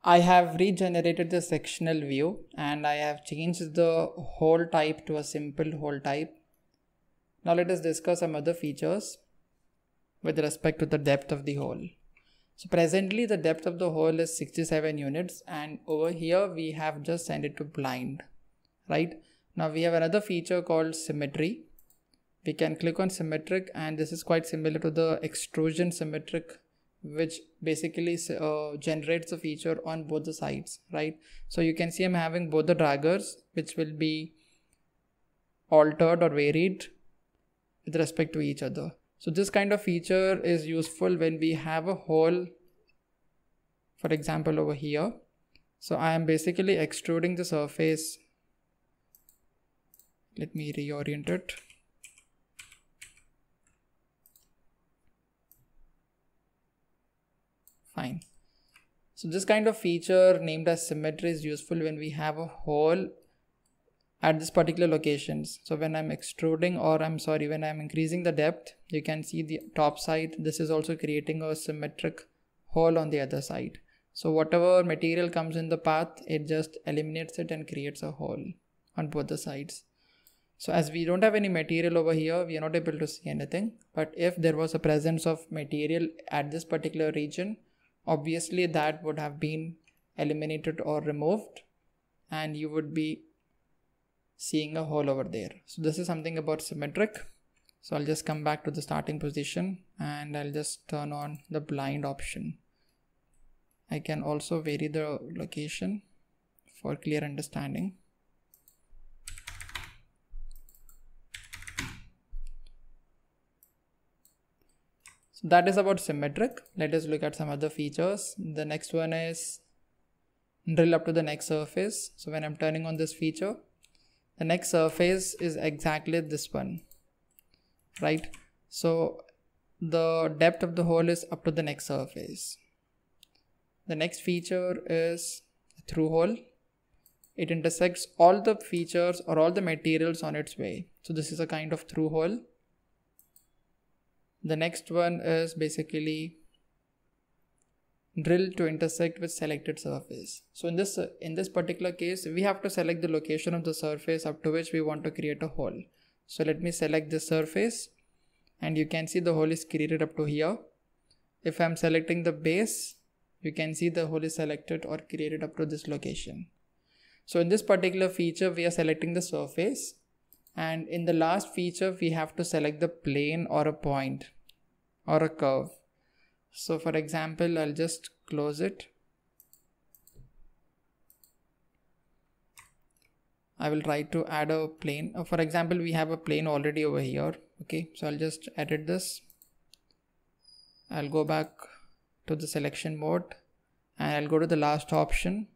I have regenerated the sectional view and I have changed the hole type to a simple hole type. Now let us discuss some other features with respect to the depth of the hole. So presently the depth of the hole is 67 units and over here we have just sent it to blind, right? Now we have another feature called symmetry. We can click on symmetric and this is quite similar to the extrusion symmetric, which basically generates a feature on both the sides, right? So you can see I'm having both the draggers which will be altered or varied with respect to each other. So this kind of feature is useful when we have a hole, for example over here. So I am basically extruding the surface. Let me reorient it. Fine. So this kind of feature named as symmetry is useful when we have a hole at this particular locations. So when I'm extruding when I'm increasing the depth, you can see the top side. This is also creating a symmetric hole on the other side. So whatever material comes in the path, it just eliminates it and creates a hole on both the sides. So as we don't have any material over here, we are not able to see anything. But if there was a presence of material at this particular region, obviously that would have been eliminated or removed and you would be seeing a hole over there. So this is something about symmetric. So I'll just come back to the starting position and I'll just turn on the blind option. I can also vary the location for clear understanding. So that is about symmetric. Let us look at some other features. The next one is drill up to the next surface. So when I'm turning on this feature, the next surface is exactly this one, right? So the depth of the hole is up to the next surface. The next feature is through hole. It intersects all the features or all the materials on its way. So this is a kind of through hole. The next one is basically drill to intersect with selected surface. So in this particular case, we have to select the location of the surface up to which we want to create a hole. So let me select this surface and you can see the hole is created up to here. If I'm selecting the base, you can see the hole is selected or created up to this location. So in this particular feature, we are selecting the surface, and in the last feature, we have to select the plane or a point or a curve. So for example, I'll just close it. I will try to add a plane. For example, we have a plane already over here. Okay, so I'll just edit this. I'll go back to the selection mode and I'll go to the last option.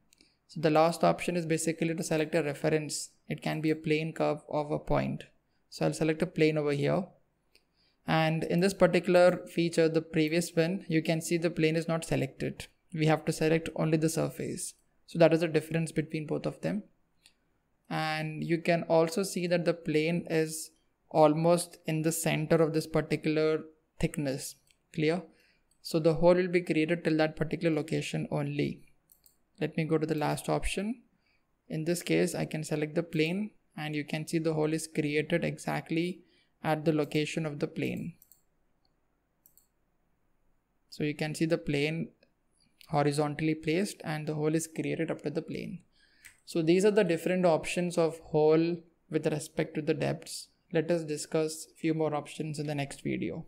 So the last option is basically to select a reference. It can be a plane, curve, or a point. So I'll select a plane over here. And in this particular feature, the previous one, you can see the plane is not selected. We have to select only the surface. So that is the difference between both of them. And you can also see that the plane is almost in the center of this particular thickness. Clear? So the hole will be created till that particular location only. Let me go to the last option. In this case, I can select the plane and you can see the hole is created exactly at the location of the plane. So you can see the plane horizontally placed and the hole is created up to the plane. So these are the different options of hole with respect to the depths. Let us discuss few more options in the next video.